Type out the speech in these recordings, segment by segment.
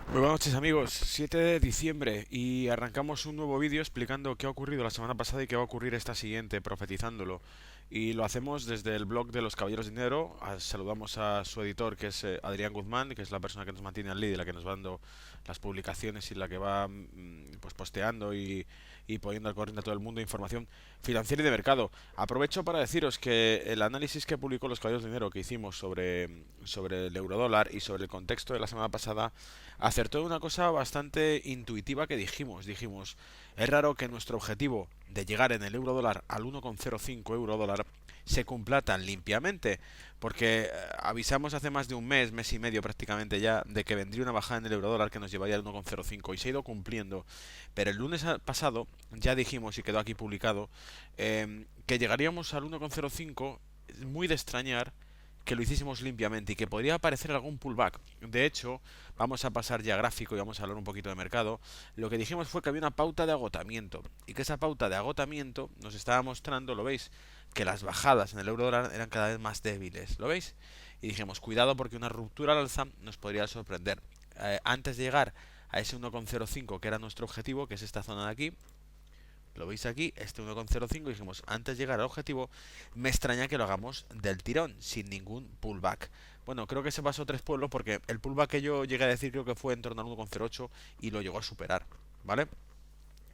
Muy buenas noches amigos, 7 de diciembre y arrancamos un nuevo vídeo explicando qué ha ocurrido la semana pasada y qué va a ocurrir esta siguiente, profetizándolo. Y lo hacemos desde el blog de los Caballeros de Dinero. Saludamos a su editor, que es Adrián Guzmán, que es la persona que nos mantiene al lead y la que nos va dando las publicaciones y la que va pues posteando y poniendo al corriente a todo el mundo información financiera y de mercado. Aprovecho para deciros que el análisis que publicó los Caballeros de Dinero que hicimos sobre el eurodólar y sobre el contexto de la semana pasada acertó en una cosa bastante intuitiva que dijimos, es raro que nuestro objetivo de llegar en el euro dólar al 1,05 euro dólar se cumpla tan limpiamente, porque avisamos hace más de un mes y medio prácticamente ya, de que vendría una bajada en el euro dólar que nos llevaría al 1,05 y se ha ido cumpliendo. Pero el lunes pasado ya dijimos, y quedó aquí publicado, que llegaríamos al 1,05, muy de extrañar que lo hiciésemos limpiamente y que podría aparecer algún pullback. De hecho, vamos a pasar ya a gráfico y vamos a hablar un poquito de mercado. Lo que dijimos fue que había una pauta de agotamiento y que esa pauta de agotamiento nos estaba mostrando, ¿lo veis? Que las bajadas en el euro dólar eran cada vez más débiles, ¿lo veis? Y dijimos, cuidado porque una ruptura al alza nos podría sorprender. Antes de llegar a ese 1,05 que era nuestro objetivo, que es esta zona de aquí, lo veis aquí, este 1,05, dijimos, antes de llegar al objetivo, me extraña que lo hagamos del tirón, sin ningún pullback. Bueno, creo que se pasó tres pueblos porque el pullback que yo llegué a decir creo que fue en torno al 1,08 y lo llegó a superar, ¿vale?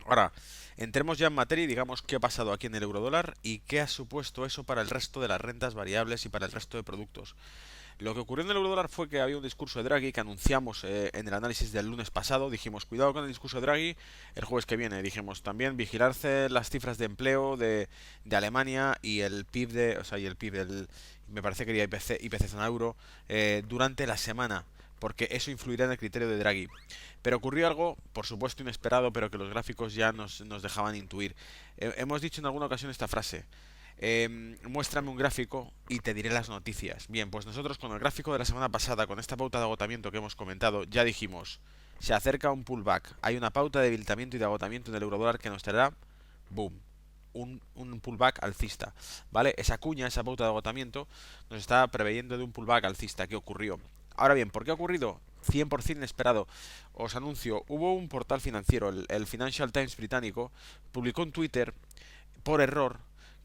Ahora, entremos ya en materia y digamos qué ha pasado aquí en el eurodólar y qué ha supuesto eso para el resto de las rentas variables y para el resto de productos. Lo que ocurrió en el eurodólar fue que había un discurso de Draghi que anunciamos en el análisis del lunes pasado. Dijimos, cuidado con el discurso de Draghi el jueves que viene. Dijimos también vigilarse las cifras de empleo de Alemania y el PIB o sea, y el PIB, me parece que era IPC zona euro, durante la semana, porque eso influirá en el criterio de Draghi. Pero ocurrió algo, por supuesto, inesperado, pero que los gráficos ya nos dejaban intuir. Hemos dicho en alguna ocasión esta frase. Muéstrame un gráfico y te diré las noticias. Bien, pues nosotros con el gráfico de la semana pasada, con esta pauta de agotamiento que hemos comentado, ya dijimos, se acerca un pullback. Hay una pauta de debilitamiento y de agotamiento en el eurodólar que nos traerá, boom, un pullback alcista. ¿Vale? Esa cuña, esa pauta de agotamiento, nos está preveyendo de un pullback alcista. ¿Qué ocurrió? Ahora bien, ¿por qué ha ocurrido? 100% inesperado. Os anuncio, hubo un portal financiero, el Financial Times británico, publicó en Twitter, por error,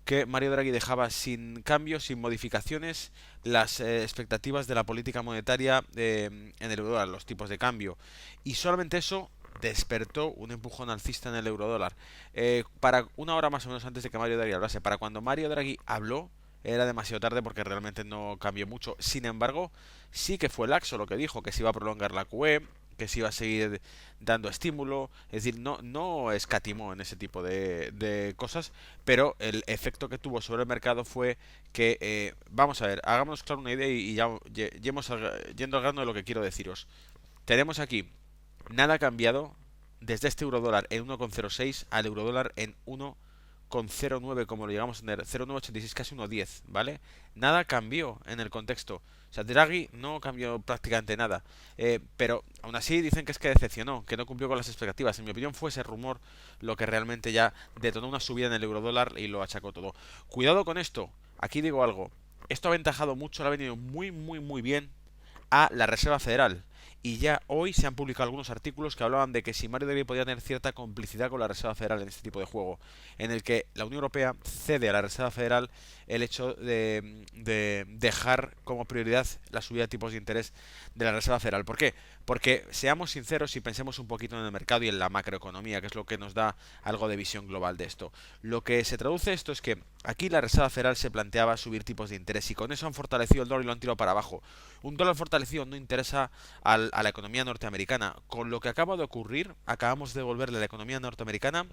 que Mario Draghi dejaba sin cambios, sin modificaciones, las expectativas de la política monetaria en el eurodólar, los tipos de cambio. Y solamente eso despertó un empujón alcista en el eurodólar. Para una hora más o menos antes de que Mario Draghi hablase, para cuando Mario Draghi habló, era demasiado tarde porque realmente no cambió mucho. Sin embargo, sí que fue laxo lo que dijo, que se iba a prolongar la QE, que se iba a seguir dando estímulo, es decir, no escatimó en ese tipo de cosas, pero el efecto que tuvo sobre el mercado fue que, vamos a ver, hagámonos claro una idea y ya yendo al grano de lo que quiero deciros. Tenemos aquí, nada ha cambiado desde este eurodólar en 1,06 al eurodólar en 1,09 como lo llegamos a tener, 0,986 casi 1,10, ¿vale? Nada cambió en el contexto. O sea, Draghi no cambió prácticamente nada. Pero aún así dicen que es que decepcionó, que no cumplió con las expectativas. En mi opinión fue ese rumor lo que realmente ya detonó una subida en el eurodólar y lo achacó todo. Cuidado con esto. Aquí digo algo. Esto ha aventajado mucho, le ha venido muy bien a la Reserva Federal. Y ya hoy se han publicado algunos artículos que hablaban de que si Mario Draghi podía tener cierta complicidad con la Reserva Federal en este tipo de juego, en el que la Unión Europea cede a la Reserva Federal el hecho de dejar como prioridad la subida de tipos de interés de la Reserva Federal. ¿Por qué? Porque seamos sinceros y pensemos un poquito en el mercado y en la macroeconomía, que es lo que nos da algo de visión global de esto. Lo que se traduce esto es que aquí la Reserva Federal se planteaba subir tipos de interés y con eso han fortalecido el dólar y lo han tirado para abajo. Un dólar fortalecido no interesa a la economía norteamericana. Con lo que acaba de ocurrir, acabamos de devolverle a la economía norteamericana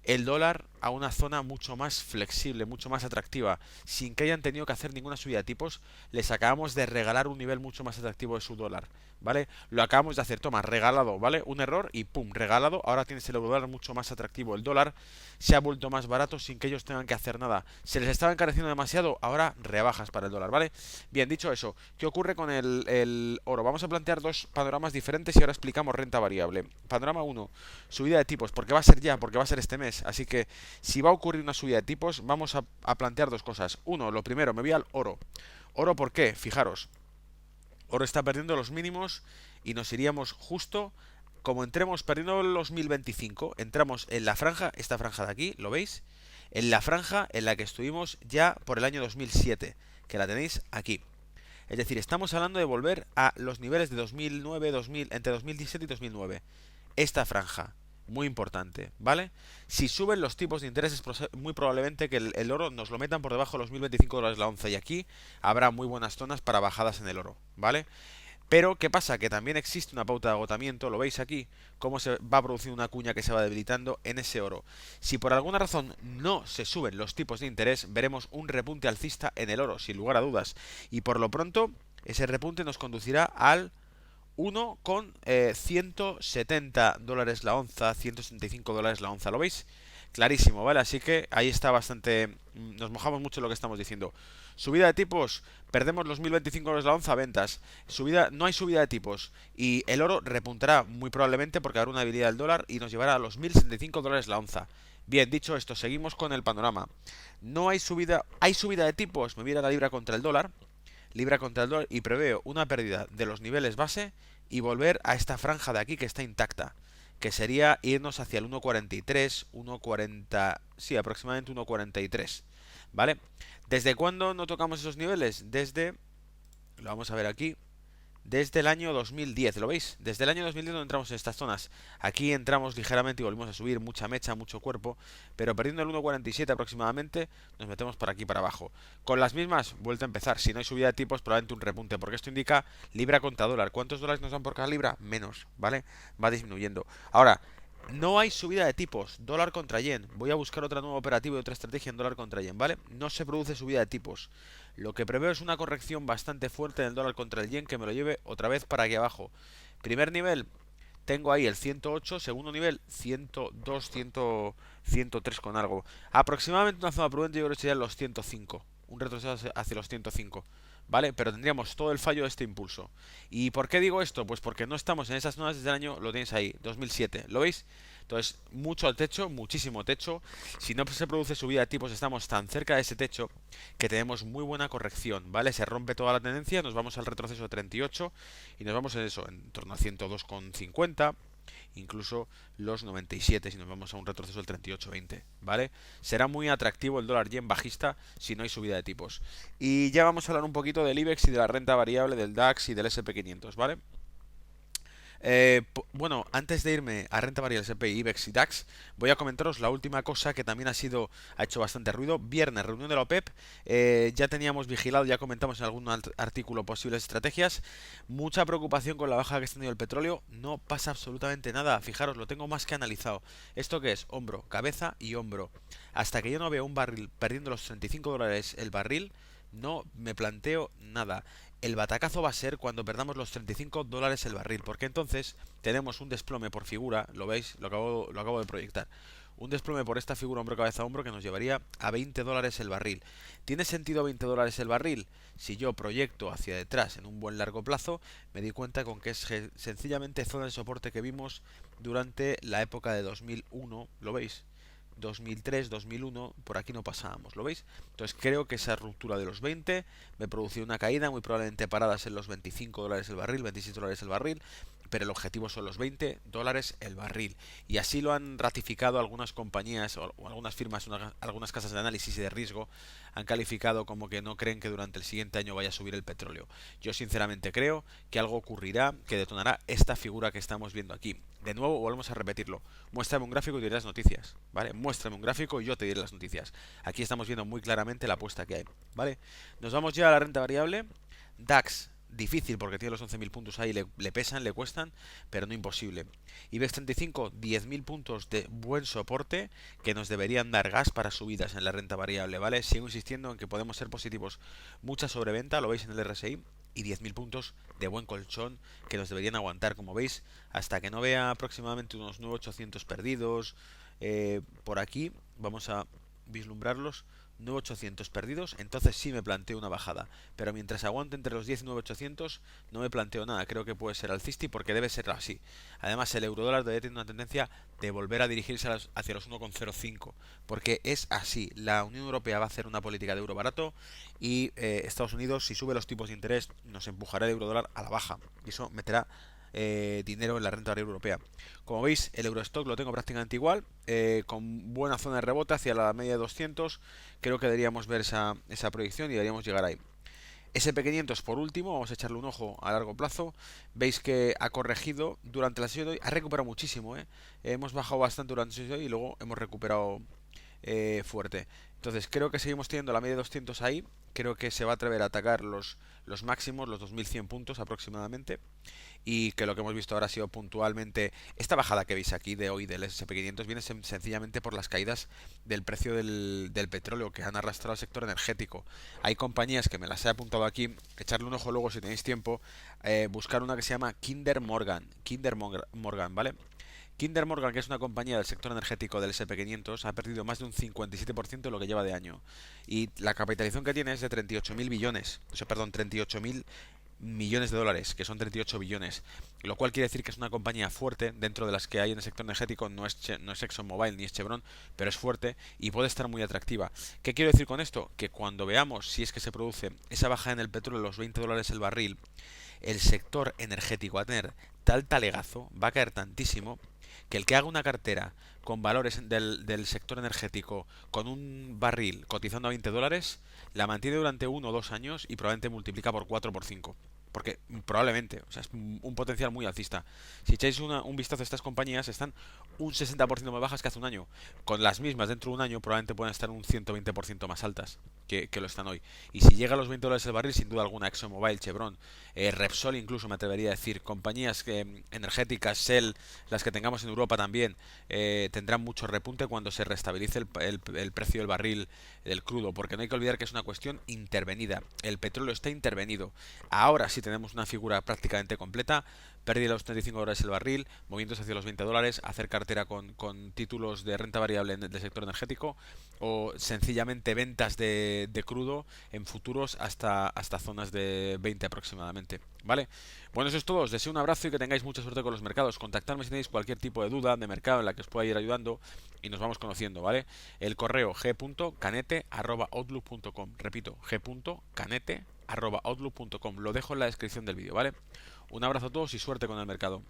el dólar a una zona mucho más flexible, mucho más atractiva, sin que hayan tenido que hacer ninguna subida de tipos, les acabamos de regalar un nivel mucho más atractivo de su dólar, ¿vale? Lo acabamos de hacer, toma, regalado, ¿vale? Un error y pum, regalado, ahora tienes el dólar mucho más atractivo, el dólar se ha vuelto más barato sin que ellos tengan que hacer nada. Se les estaba encareciendo demasiado, ahora rebajas para el dólar, ¿vale? Bien, dicho eso, ¿qué ocurre con el oro? Vamos a plantear dos panoramas diferentes y ahora explicamos renta variable. Panorama uno, subida de tipos, porque va a ser ya, porque va a ser este mes. Así que si va a ocurrir una subida de tipos, vamos a plantear dos cosas. Uno, lo primero, me voy al oro. ¿Oro por qué? Fijaros. Oro está perdiendo los mínimos y nos iríamos justo, como entremos perdiendo los 1025, entramos en la franja, esta franja de aquí, ¿lo veis? En la franja en la que estuvimos ya por el año 2007, que la tenéis aquí. Es decir, estamos hablando de volver a los niveles de 2009, 2000, entre 2017 y 2009. Esta franja, muy importante, ¿vale? Si suben los tipos de interés es muy probablemente que el oro nos lo metan por debajo de los 1025 dólares la onza y aquí habrá muy buenas zonas para bajadas en el oro, ¿vale? Pero, ¿qué pasa? Que también existe una pauta de agotamiento, lo veis aquí, cómo se va produciendo una cuña que se va debilitando en ese oro. Si por alguna razón no se suben los tipos de interés, veremos un repunte alcista en el oro, sin lugar a dudas. Y por lo pronto, ese repunte nos conducirá al 1 con 170 dólares la onza, 165 dólares la onza, ¿lo veis? Clarísimo, ¿vale? Así que ahí está bastante... Nos mojamos mucho en lo que estamos diciendo. Subida de tipos, perdemos los 1025 dólares la onza, ventas. No hay subida de tipos y el oro repuntará muy probablemente porque habrá una debilidad del dólar y nos llevará a los 1075 dólares la onza. Bien, dicho esto, seguimos con el panorama. No hay subida, hay subida de tipos, me viene la libra contra el dólar. Libra contra el dólar y preveo una pérdida de los niveles base y volver a esta franja de aquí que está intacta, que sería irnos hacia el 1.43, 1.40, sí, aproximadamente 1.43, ¿vale? ¿Desde cuándo no tocamos esos niveles? Desde, lo vamos a ver aquí, desde el año 2010, ¿lo veis? Desde el año 2010 no entramos en estas zonas. Aquí entramos ligeramente y volvimos a subir, mucha mecha, mucho cuerpo, pero perdiendo el 1.47 aproximadamente, nos metemos por aquí para abajo. Con las mismas, vuelta a empezar. Si no hay subida de tipos, probablemente un repunte, porque esto indica libra contra dólar. ¿Cuántos dólares nos dan por cada libra? Menos, ¿vale? Va disminuyendo. Ahora, no hay subida de tipos, dólar contra yen. Voy a buscar otra nueva operativa y otra estrategia en dólar contra yen, ¿vale? No se produce subida de tipos. Lo que preveo es una corrección bastante fuerte en el dólar contra el yen que me lo lleve otra vez para aquí abajo. Primer nivel, tengo ahí el 108, segundo nivel 102, 100, 103 con algo. Aproximadamente una zona prudente yo creo que serían los 105. Un retroceso hacia los 105. ¿Vale? Pero tendríamos todo el fallo de este impulso. ¿Y por qué digo esto? Pues porque no estamos en esas zonas desde el año, lo tenéis ahí, 2007. ¿Lo veis? Entonces, mucho al techo, muchísimo techo. Si no se produce subida de tipos, estamos tan cerca de ese techo que tenemos muy buena corrección, ¿vale? Se rompe toda la tendencia, nos vamos al retroceso de 38 y nos vamos en eso, en torno a 102,50, incluso los 97 si nos vamos a un retroceso del 38,20, ¿vale? Será muy atractivo el dólar yen bajista si no hay subida de tipos. Y ya vamos a hablar un poquito del IBEX y de la renta variable, del DAX y del SP500, ¿vale? Bueno, antes de irme a renta variable, S&P, IBEX y DAX, voy a comentaros la última cosa que también ha hecho bastante ruido. Viernes, reunión de la OPEP. Ya teníamos vigilado, ya comentamos en algún artículo posibles estrategias. Mucha preocupación con la baja que está teniendo el petróleo. No pasa absolutamente nada. Fijaros, lo tengo más que analizado. ¿Esto qué es? Hombro, cabeza y hombro. Hasta que yo no vea un barril perdiendo los 35 dólares el barril, no me planteo nada. El batacazo va a ser cuando perdamos los 35 dólares el barril, porque entonces tenemos un desplome por figura, lo veis, lo acabo de proyectar. Un desplome por esta figura hombro cabeza hombro que nos llevaría a 20 dólares el barril. ¿Tiene sentido 20 dólares el barril? Si yo proyecto hacia detrás en un buen largo plazo, me di cuenta con que es sencillamente zona de soporte que vimos durante la época de 2001, ¿lo veis? 2003, 2001, por aquí no pasábamos, ¿lo veis? Entonces creo que esa ruptura de los 20 me produció una caída, muy probablemente paradas en los 25 dólares el barril, 26 dólares el barril, pero el objetivo son los 20 dólares el barril. Y así lo han ratificado algunas compañías o algunas firmas, algunas casas de análisis y de riesgo, han calificado como que no creen que durante el siguiente año vaya a subir el petróleo. Yo sinceramente creo que algo ocurrirá que detonará esta figura que estamos viendo aquí. De nuevo, volvemos a repetirlo. Muéstrame un gráfico y te diré las noticias, ¿vale? Muéstrame un gráfico y yo te diré las noticias. Aquí estamos viendo muy claramente la apuesta que hay, ¿vale? Nos vamos ya a la renta variable. DAX, difícil porque tiene los 11.000 puntos ahí, le pesan, le cuestan, pero no imposible. IBEX 35, 10.000 puntos de buen soporte que nos deberían dar gas para subidas en la renta variable, ¿vale? Sigo insistiendo en que podemos ser positivos. Mucha sobreventa, lo veis en el RSI, y 10.000 puntos de buen colchón que nos deberían aguantar, como veis, hasta que no vea aproximadamente unos 9.800 perdidos. Por aquí vamos a vislumbrarlos. 9.800 perdidos, entonces sí me planteo una bajada. Pero mientras aguante entre los 10 y 9.800, no me planteo nada. Creo que puede ser alcista porque debe ser así. Además, el eurodólar debe tener una tendencia de volver a dirigirse hacia los 1,05. Porque es así. La Unión Europea va a hacer una política de euro barato y Estados Unidos, si sube los tipos de interés, nos empujará el eurodólar a la baja. Y eso meterá dinero en la renta variable europea. Como veis, el Eurostock lo tengo prácticamente igual, con buena zona de rebote hacia la media de 200. Creo que deberíamos ver esa proyección y deberíamos llegar ahí. SP500 por último, vamos a echarle un ojo a largo plazo. Veis que ha corregido durante la sesión de hoy, ha recuperado muchísimo. Hemos bajado bastante durante la sesión de hoy y luego hemos recuperado fuerte. Entonces creo que seguimos teniendo la media de 200 ahí. Creo que se va a atrever a atacar los máximos, los 2100 puntos aproximadamente. Y que lo que hemos visto ahora ha sido puntualmente. Esta bajada que veis aquí de hoy del SP500 viene sencillamente por las caídas del precio del petróleo que han arrastrado al sector energético. Hay compañías que me las he apuntado aquí, echarle un ojo luego si tenéis tiempo, buscar una que se llama Kinder Morgan. Kinder Morgan, ¿vale? Kinder Morgan, que es una compañía del sector energético del SP500, ha perdido más de un 57% de lo que lleva de año. Y la capitalización que tiene es de 38.000 billones. O sea, perdón, 38.000 millones de dólares, que son 38 billones. Lo cual quiere decir que es una compañía fuerte dentro de las que hay en el sector energético. No es ExxonMobil ni es Chevron, pero es fuerte y puede estar muy atractiva. ¿Qué quiero decir con esto? Que cuando veamos si es que se produce esa baja en el petróleo, los 20 dólares el barril, el sector energético va a tener tal talegazo, va a caer tantísimo, que el que haga una cartera con valores del sector energético con un barril cotizando a 20 dólares, la mantiene durante 1 o 2 años y probablemente multiplica por 4 o por 5. Porque probablemente, o sea, es un potencial muy alcista. Si echáis un vistazo a estas compañías, están un 60% más bajas que hace un año. Con las mismas dentro de un año probablemente puedan estar un 120% más altas que lo están hoy. Y si llega a los 20 dólares el barril, sin duda alguna, ExxonMobil, Chevron, Repsol incluso me atrevería a decir, compañías energéticas, Shell, las que tengamos en Europa también, tendrán mucho repunte cuando se restabilice el precio del barril del crudo, porque no hay que olvidar que es una cuestión intervenida. El petróleo está intervenido. Ahora sí tenemos una figura prácticamente completa. Pérdida de los 35 dólares el barril, moviéndose hacia los 20 dólares, hacer cartera con títulos de renta variable del sector energético o sencillamente ventas de crudo en futuros hasta zonas de 20 aproximadamente. ¿Vale? Bueno, eso es todo. Os deseo un abrazo y que tengáis mucha suerte con los mercados. Contactadme si tenéis cualquier tipo de duda de mercado en la que os pueda ir ayudando y nos vamos conociendo, ¿vale? El correo g.canete@outlook.com. Repito, g.canete@outlook.com. Lo dejo en la descripción del vídeo, ¿vale? Un abrazo a todos y suerte con el mercado.